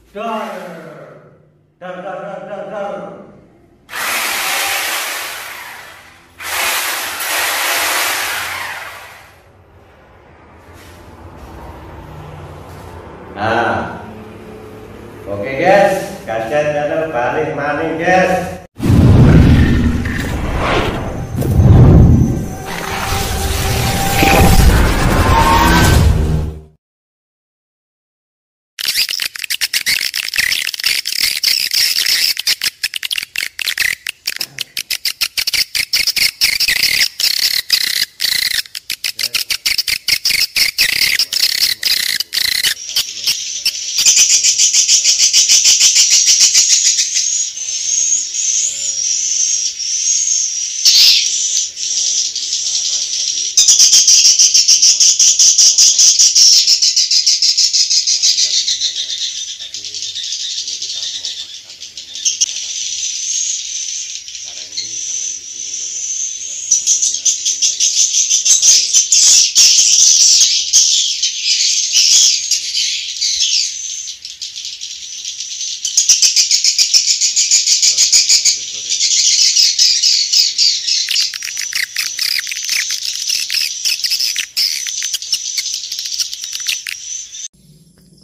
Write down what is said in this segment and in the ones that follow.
Dar, dar, dar, dar, dar, dar. Nah, oke guys, kaset channel balik maning guys.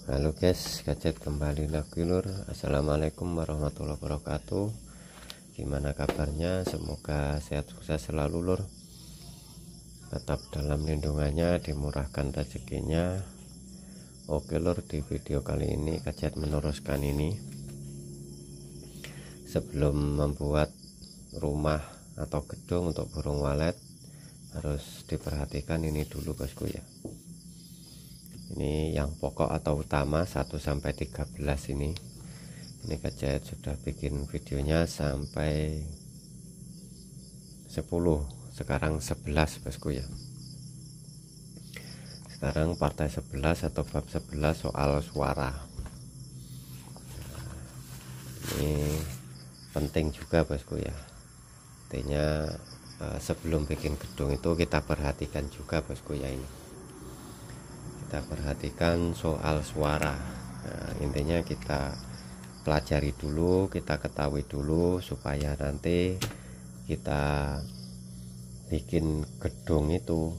Halo guys, gadget kembali lagi lur. Assalamualaikum warahmatullahi wabarakatuh. Gimana kabarnya? Semoga sehat sukses selalu lur. Tetap dalam lindungannya, dimurahkan rezekinya. Oke lur, di video kali ini gadget meneruskan ini. Sebelum membuat rumah atau gedung untuk burung walet, harus diperhatikan ini dulu bosku ya. Ini yang pokok atau utama 1 sampai 13 ini gadget sudah bikin videonya sampai 10, sekarang 11 bosku ya. Sekarang partai 11 atau bab 11 soal suara. Ini penting juga bosku ya, artinya sebelum bikin gedung itu kita perhatikan juga bosku ya. Ini kita perhatikan soal suara. Nah, intinya kita pelajari dulu, kita ketahui dulu supaya nanti kita bikin gedung itu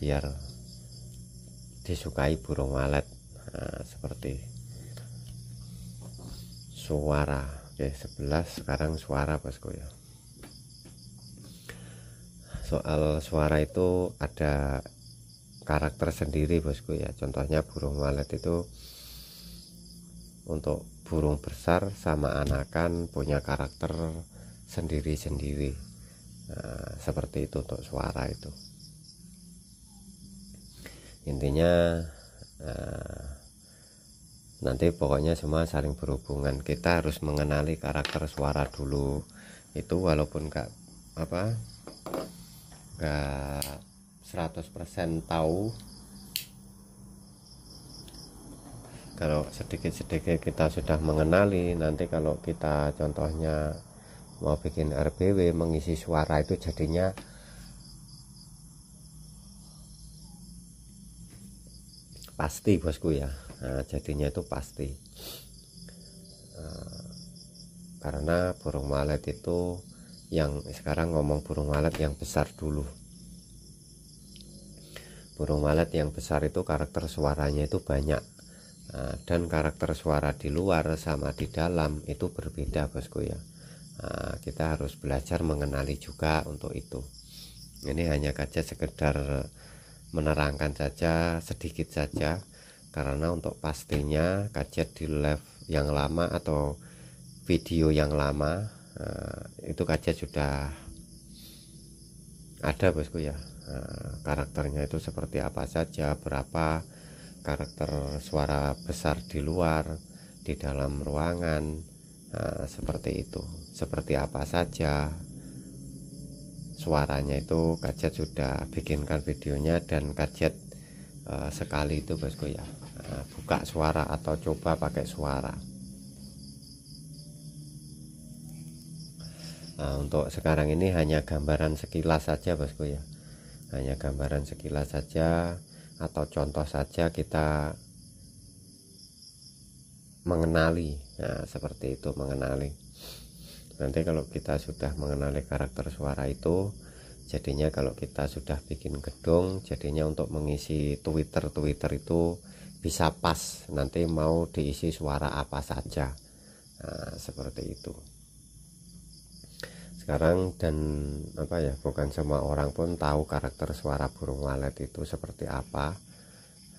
biar disukai burung walet. Seperti suara. Oke, 11 sekarang suara bosku ya. Soal suara itu ada karakter sendiri bosku ya. Contohnya burung walet itu untuk burung besar sama anakan punya karakter sendiri-sendiri. Nah, seperti itu untuk suara itu. Intinya nanti pokoknya semua saling berhubungan. Kita harus mengenali karakter suara dulu. Itu walaupun enggak 100% tahu, kalau sedikit-sedikit kita sudah mengenali, nanti kalau kita contohnya mau bikin RBW mengisi suara itu jadinya pasti bosku ya. Nah, jadinya itu pasti karena burung walet itu, yang sekarang ngomong burung walet yang besar dulu. Burung walet yang besar itu karakter suaranya itu banyak. Nah, dan karakter suara di luar sama di dalam itu berbeda bosku ya. Nah, kita harus belajar mengenali juga untuk itu. Ini hanya gadget sekedar menerangkan saja, sedikit saja, karena untuk pastinya gadget di live yang lama atau video yang lama itu gadget sudah ada bosku ya. Karakternya itu seperti apa saja, berapa karakter suara besar di luar, di dalam ruangan, seperti itu, seperti apa saja suaranya itu gadget sudah bikinkan videonya. Dan gadget sekali itu bosku ya, buka suara atau coba pakai suara. Untuk sekarang ini hanya gambaran sekilas saja bosku ya, hanya gambaran sekilas saja atau contoh saja kita mengenali. Nah, seperti itu, mengenali. Nanti kalau kita sudah mengenali karakter suara itu, jadinya kalau kita sudah bikin gedung, jadinya untuk mengisi Twitter itu bisa pas, nanti mau diisi suara apa saja. Nah, seperti itu. Sekarang dan bukan semua orang pun tahu karakter suara burung walet itu seperti apa.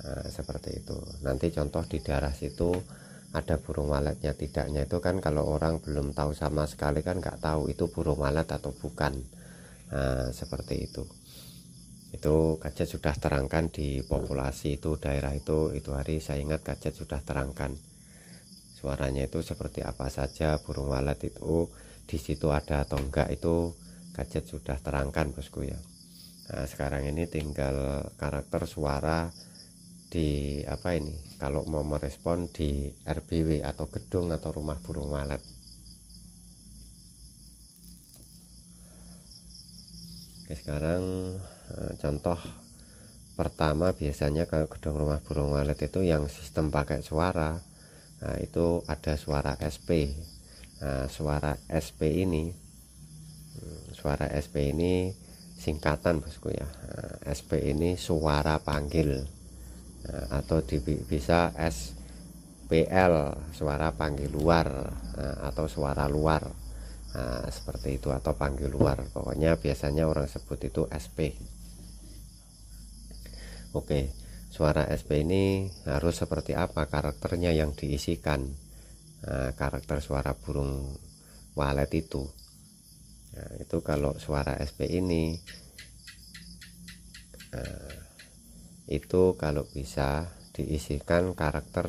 Nah, seperti itu. Nanti contoh di daerah situ ada burung waletnya tidaknya itu kan, kalau orang belum tahu sama sekali kan nggak tahu itu burung walet atau bukan. Nah, seperti itu Kajet sudah terangkan di populasi itu, daerah itu hari saya ingat Kajet sudah terangkan suaranya itu seperti apa saja, burung walet itu di situ ada atau enggak, itu Kajet sudah terangkan bosku ya. Nah, sekarang ini tinggal karakter suara di kalau mau merespon di RBW atau gedung atau rumah burung walet. Oke, sekarang contoh pertama, biasanya kalau gedung rumah burung walet itu yang sistem pakai suara, nah itu ada suara SP. Nah, suara SP ini singkatan bosku ya. Nah, SP ini suara panggil. Nah, atau bisa SPL, suara panggil luar, atau suara luar. Nah, seperti itu, atau panggil luar, pokoknya biasanya orang sebut itu SP. Oke, suara SP ini harus seperti apa karakternya yang diisikan. Nah, karakter suara burung walet itu, nah, itu kalau suara SP ini itu kalau bisa diisikan karakter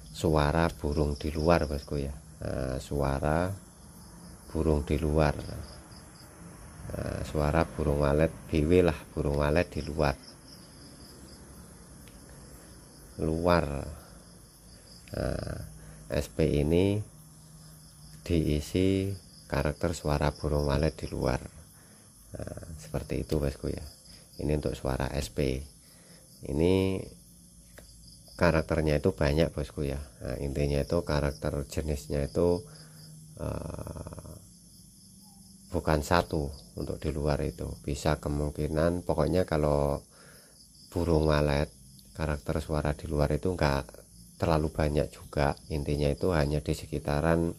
suara burung di luar bosku ya. Nah, suara burung di luar, nah, suara burung walet BW lah, burung walet di luar. Nah, SP ini diisi karakter suara burung walet di luar. Nah, seperti itu bosku ya. Ini untuk suara SP. Ini karakternya itu banyak bosku ya. Nah, intinya itu karakter jenisnya itu bukan satu untuk di luar itu, bisa kemungkinan, pokoknya kalau burung walet karakter suara di luar itu enggak terlalu banyak juga. Intinya itu hanya di sekitaran,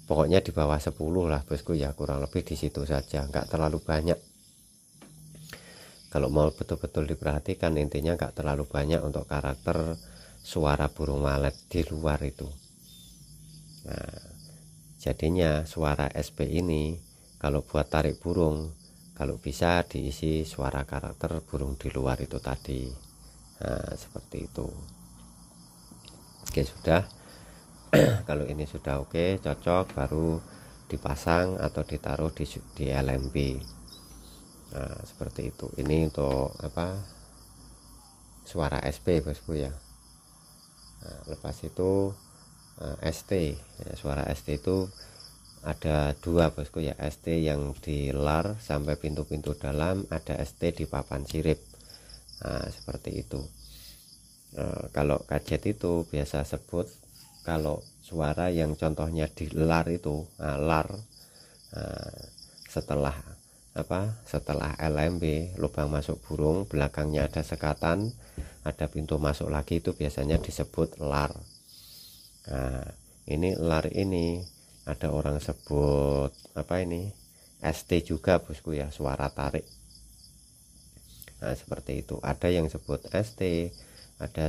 pokoknya di bawah 10 lah bosku ya, kurang lebih di situ saja, enggak terlalu banyak. Kalau mau betul-betul diperhatikan, intinya enggak terlalu banyak untuk karakter suara burung walet di luar itu. Nah, jadinya suara SP ini kalau buat tarik burung, kalau bisa diisi suara karakter burung di luar itu tadi. Nah, seperti itu. Oke, sudah. Kalau ini sudah oke, cocok, baru dipasang atau ditaruh di LMB. Nah, seperti itu. Ini untuk suara SP bosku ya. Nah, lepas itu ST ya, suara ST itu ada dua bosku ya. ST yang di lar sampai pintu-pintu dalam, ada ST di papan sirip. Nah, seperti itu. Kalau Kajet itu biasa sebut, kalau suara yang contohnya di lar itu, lar setelah LMB, lubang masuk burung, belakangnya ada sekatan, ada pintu masuk lagi, itu biasanya disebut lar. Nah, ini lar ini ada orang sebut ST juga bosku ya, suara tarik. Nah, seperti itu. Ada yang sebut ST, ada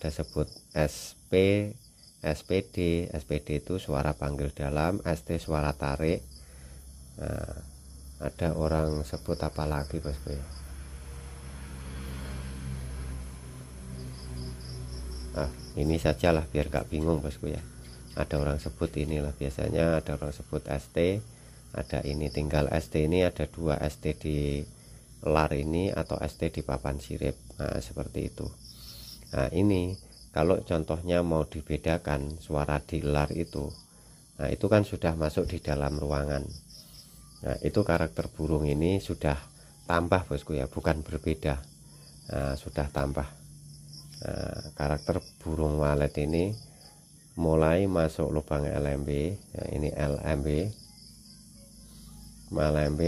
sebut SP, SPD. SPD itu suara panggil dalam, ST suara tarik. Nah, ada orang sebut apa lagi bosku ya? Ini sajalah biar gak bingung bosku ya. Ada orang sebut inilah, biasanya ada orang sebut ST, ada ini, tinggal ST ini ada dua, ST di lar ini atau ST di papan sirip. Nah, seperti itu. Nah, ini kalau contohnya mau dibedakan suara di lar itu, nah itu kan sudah masuk di dalam ruangan. Nah, itu karakter burung ini sudah tambah bosku ya, bukan berbeda. Nah, sudah tambah. Nah, karakter burung walet ini mulai masuk lubang LMB ya, ini LMB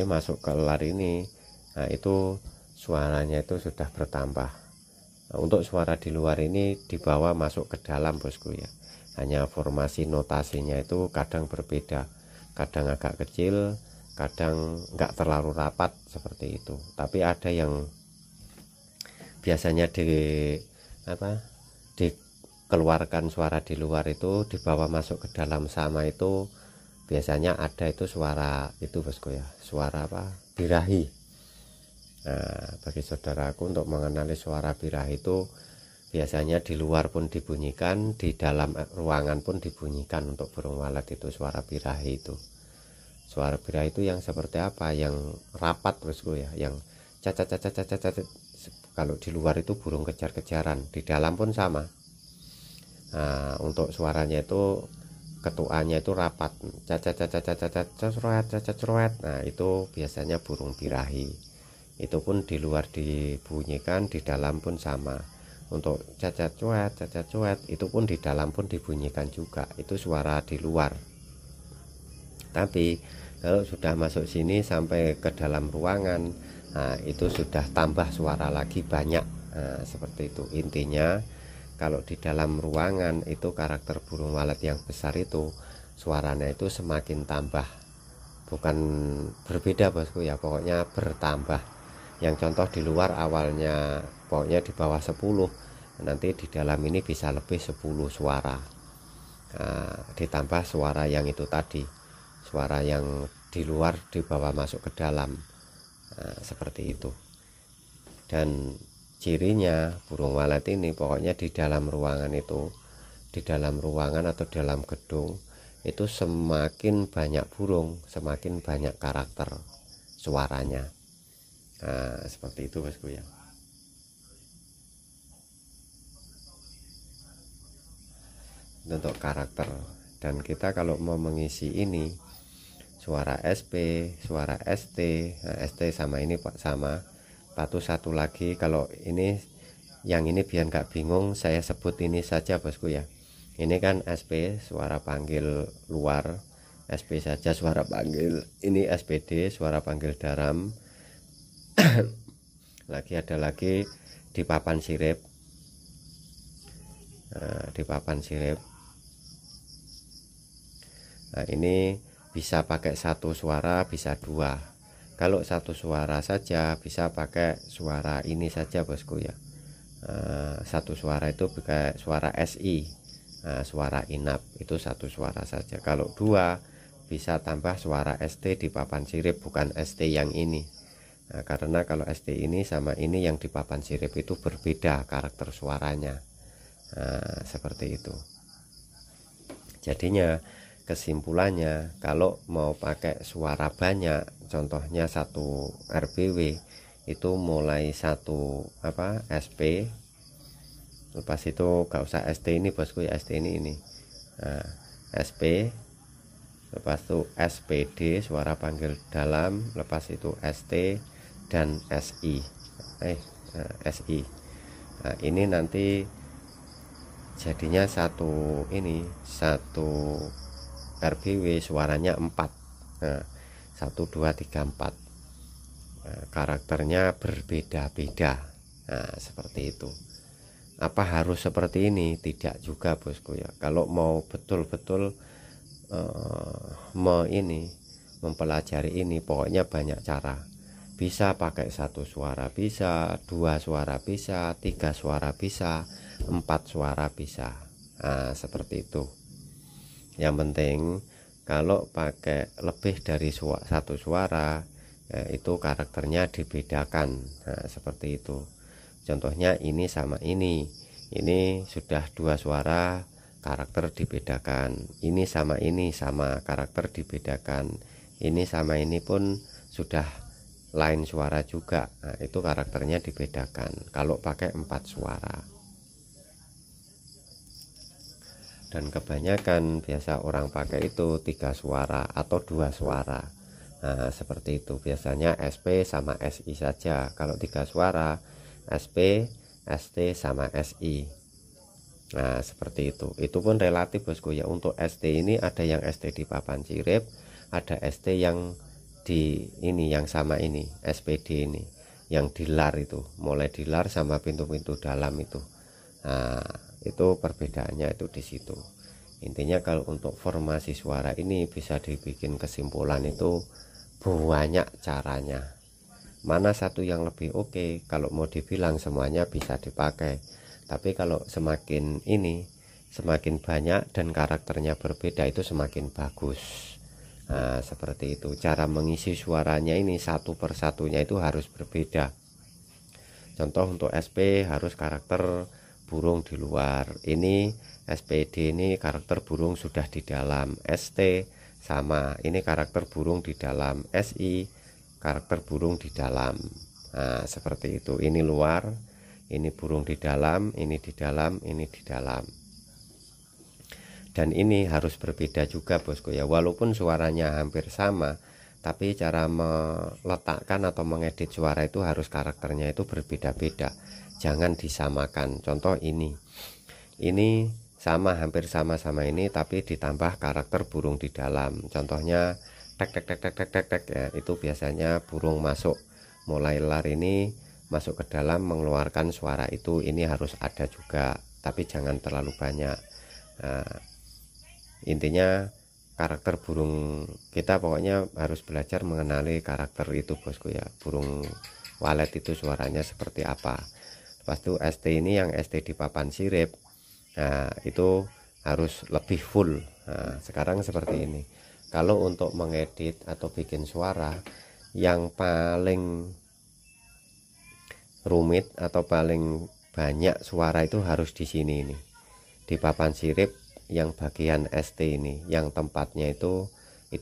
masuk ke lar ini. Nah itu suaranya itu sudah bertambah. Nah, untuk suara di luar ini dibawa masuk ke dalam bosku ya, hanya formasi notasinya itu kadang berbeda, kadang agak kecil, kadang nggak terlalu rapat seperti itu. Tapi ada yang biasanya dikeluarkan suara di luar itu dibawa masuk ke dalam sama itu biasanya ada itu suara itu bosku ya, suara birahi. Nah bagi saudaraku untuk mengenali suara birahi itu biasanya di luar pun dibunyikan, di dalam ruangan pun dibunyikan. Untuk burung walet itu suara birahi itu, suara birahi itu yang seperti apa, yang rapat bosku ya, yang cacat. Kalau di luar itu burung kejar-kejaran, di dalam pun sama. Nah, untuk suaranya itu ketuanya itu rapat, cacat. Nah itu biasanya burung birahi. Itu pun di luar dibunyikan, di dalam pun sama. Untuk cacat cuet itu pun di dalam pun dibunyikan juga, itu suara di luar. Tapi kalau sudah masuk sini sampai ke dalam ruangan, nah itu sudah tambah suara lagi banyak. Nah, seperti itu intinya. Kalau di dalam ruangan itu karakter burung walet yang besar itu suaranya itu semakin tambah, bukan berbeda bosku ya, pokoknya bertambah. Yang contoh di luar awalnya pokoknya di bawah 10, nanti di dalam ini bisa lebih 10 suara. Nah, ditambah suara yang itu tadi, suara yang di luar dibawa masuk ke dalam. Nah, seperti itu. Dan cirinya burung walet ini pokoknya di dalam ruangan itu, di dalam ruangan atau dalam gedung itu semakin banyak burung, semakin banyak karakter suaranya. Nah seperti itu bosku ya. Untuk karakter, dan kita kalau mau mengisi ini suara SP, suara ST, nah, ST sama ini Pak sama. Satu lagi, kalau ini yang ini biar nggak bingung saya sebut ini saja bosku ya. Ini kan SP suara panggil luar, SP saja suara panggil, ini SPD suara panggil dalam. Ada lagi di papan sirip. Nah, di papan sirip. Nah ini bisa pakai satu suara, bisa dua. Kalau satu suara saja bisa pakai suara ini saja bosku ya. Satu suara itu pakai suara SI, suara inap itu satu suara saja. Kalau dua bisa tambah suara ST di papan sirip, bukan ST yang ini. Nah, karena kalau ST ini sama ini yang di papan sirip itu berbeda karakter suaranya. Nah, seperti itu. Jadinya kesimpulannya kalau mau pakai suara banyak, contohnya satu RBW itu mulai satu SP, lepas itu gak usah ST ini bosku ya, ST ini. Nah, SP, lepas itu SPD suara panggil dalam, lepas itu ST dan SI. SI. Nah, ini nanti jadinya satu RBW suaranya 4. Nah, 1 2 3 4. Nah, karakternya berbeda-beda. Nah, seperti itu. Apa harus seperti ini? Tidak juga bosku ya. Kalau mau betul-betul mempelajari ini, pokoknya banyak cara. Bisa pakai satu suara bisa, 2 suara bisa, 3 suara bisa, 4 suara bisa. Nah, seperti itu. Yang penting kalau pakai lebih dari satu suara itu karakternya dibedakan. Nah, seperti itu. Contohnya ini sama ini sudah 2 suara, karakter dibedakan. Ini sama karakter dibedakan. Ini sama ini pun sudah lain suara juga. Nah, itu karakternya dibedakan kalau pakai 4 suara. Dan kebanyakan biasa orang pakai itu 3 suara atau 2 suara. Nah, seperti itu. Biasanya SP sama SI saja. Kalau 3 suara SP, ST sama SI. Nah seperti itu pun relatif bosku ya. Untuk ST ini ada yang ST di papan sirip, ada ST yang di ini yang sama ini SPD ini yang dilar, itu mulai dilar sama pintu-pintu dalam itu. Nah itu perbedaannya itu di situ. Intinya kalau untuk formasi suara ini bisa dibikin kesimpulan itu banyak caranya. Mana satu yang lebih oke? Kalau mau dibilang semuanya bisa dipakai, tapi kalau semakin banyak dan karakternya berbeda itu semakin bagus. Nah seperti itu. Cara mengisi suaranya ini satu persatunya itu harus berbeda. Contoh untuk SP harus karakter burung di luar, ini SPD ini karakter burung sudah di dalam, ST sama, ini karakter burung di dalam, SI karakter burung di dalam. Nah seperti itu. Ini luar, ini burung di dalam, ini di dalam, ini di dalam. Dan ini harus berbeda juga bosku ya. Walaupun suaranya hampir sama, tapi cara meletakkan atau mengedit suara itu harus karakternya itu berbeda-beda, jangan disamakan. Contoh ini sama, hampir sama ini, tapi ditambah karakter burung di dalam. Contohnya tek tek tek tek tek tek tek ya, itu biasanya burung masuk mulai lar ini masuk ke dalam mengeluarkan suara itu. Ini harus ada juga, tapi jangan terlalu banyak. Nah, intinya karakter burung kita pokoknya harus belajar mengenali karakter itu bosku ya. Burung walet itu suaranya seperti apa. Lepas itu ST ini yang ST di papan sirip, nah itu harus lebih full. Nah sekarang seperti ini. Kalau untuk mengedit atau bikin suara, yang paling rumit atau paling banyak suara itu harus di sini ini, di papan sirip yang bagian ST ini, yang tempatnya itu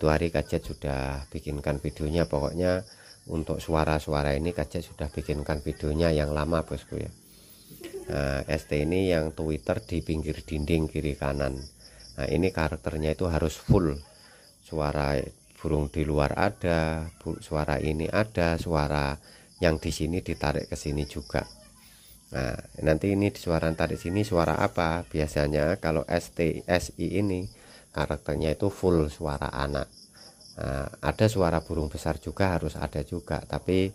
hari Kajet sudah bikinkan videonya. Pokoknya untuk suara-suara ini Kajet sudah bikinkan videonya yang lama bosku ya. Nah, ST ini yang Twitter di pinggir dinding kiri kanan. Nah ini karakternya itu harus full. Suara burung di luar ada, suara ini ada, suara yang di sini ditarik ke sini juga. Nah nanti ini di suara tarik sini suara apa? Biasanya kalau ST SI ini karakternya itu full suara anak. Nah, ada suara burung besar juga harus ada juga, tapi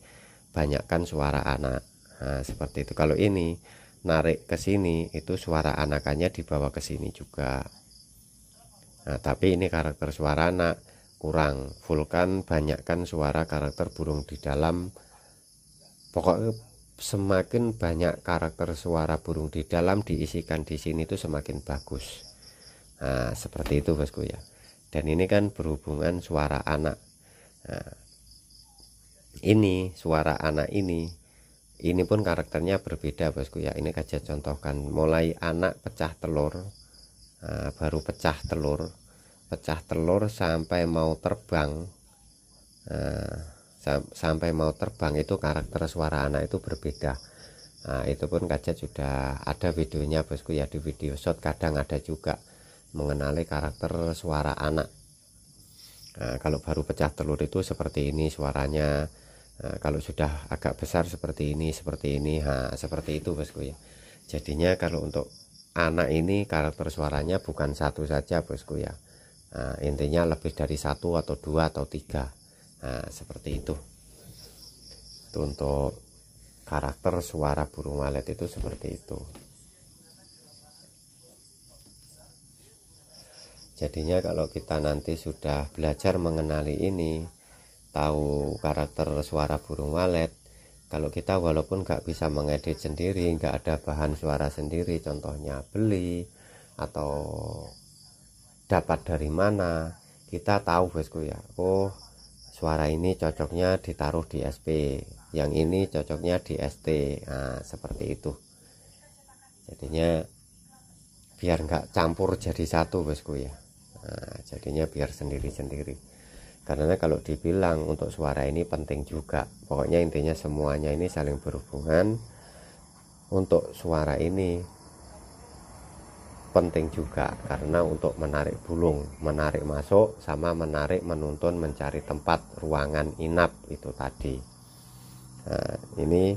banyakkan suara anak. Nah seperti itu. Kalau ini narik ke sini itu suara anakannya dibawa ke sini juga. Nah tapi ini karakter suara anak kurang, fullkan, banyakkan suara karakter burung di dalam. Pokoknya semakin banyak karakter suara burung di dalam diisikan di sini itu semakin bagus. Nah seperti itu bosku ya. Dan ini kan berhubungan suara anak. Nah, ini suara anak ini pun karakternya berbeda bosku ya. Ini Kajet contohkan mulai anak pecah telur. Nah, baru pecah telur sampai mau terbang. Nah, sampai mau terbang itu karakter suara anak itu berbeda. Nah itu pun Kajet sudah ada videonya bosku ya, di video shot kadang ada juga mengenali karakter suara anak. Nah, kalau baru pecah telur itu seperti ini suaranya. Nah, kalau sudah agak besar seperti ini. Nah seperti itu bosku ya. Jadinya kalau untuk anak ini karakter suaranya bukan satu saja bosku ya. Nah, intinya lebih dari satu atau dua atau tiga. Nah seperti itu. Untuk karakter suara burung walet itu seperti itu. Jadinya kalau kita nanti sudah belajar mengenali ini, tahu karakter suara burung walet, kalau kita walaupun nggak bisa mengedit sendiri, nggak ada bahan suara sendiri, contohnya beli atau dapat dari mana, kita tahu bosku ya. Oh suara ini cocoknya ditaruh di SP, yang ini cocoknya di ST. Nah seperti itu. Jadinya biar nggak campur jadi satu bosku ya. Nah, jadinya biar sendiri-sendiri. Karena kalau dibilang untuk suara ini penting juga. Pokoknya intinya semuanya ini saling berhubungan. Untuk suara ini penting juga karena untuk menarik burung, menarik masuk sama menarik menuntun mencari tempat ruangan inap itu tadi. Nah, ini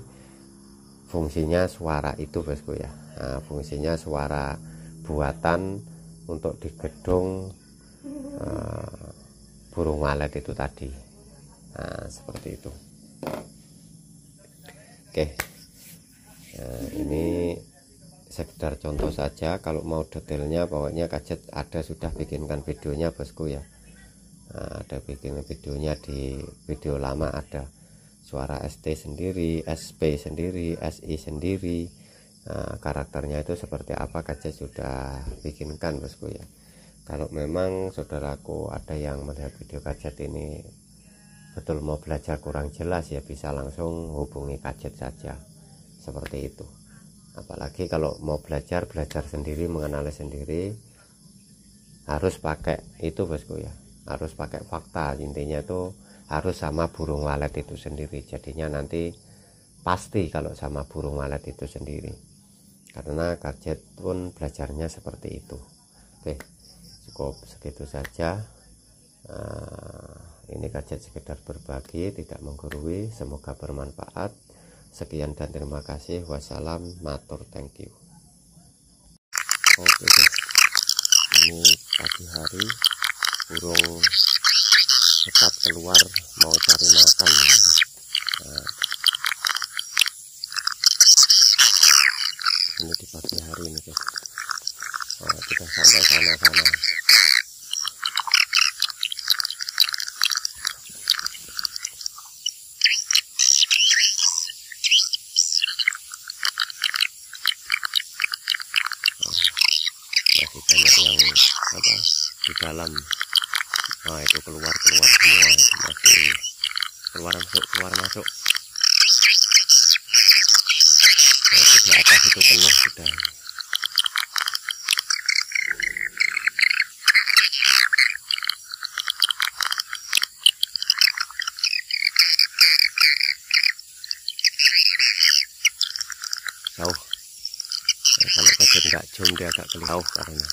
fungsinya suara itu bosku ya. Nah, fungsinya suara buatan untuk di gedung burung walet itu tadi. Nah, seperti itu. Oke, nah, ini sekedar contoh saja. Kalau mau detailnya pokoknya Kajet ada sudah bikinkan videonya bosku ya. Nah, ada bikin videonya di video lama, ada suara ST sendiri, SP sendiri, SI sendiri. Nah, karakternya itu seperti apa Kajet sudah bikinkan bosku ya. Kalau memang saudaraku ada yang melihat video Kajet ini betul mau belajar kurang jelas, ya bisa langsung hubungi Kajet saja, seperti itu. Apalagi kalau mau belajar sendiri, mengenali sendiri, harus pakai itu bosku ya, harus pakai fakta. Intinya itu harus sama burung walet itu sendiri, jadinya nanti pasti kalau sama burung walet itu sendiri, karena Kajet pun belajarnya seperti itu. Oke, cukup segitu saja. Ini Kajet sekedar berbagi, tidak menggurui. Semoga bermanfaat. Sekian dan terima kasih. Wassalam, matur, thank you. Oke, ini pagi hari, burung tetap keluar mau cari makan. Nah, ini di pagi hari ini guys. Nah, kita sampai sana-sana. Masih banyak yang di dalam. Nah, itu keluar semua, itu masih keluar masuk. Nah, di atas itu penuh sudah. Jauh. Nah, kalau Kajet nggak zoom dia agak jauh karena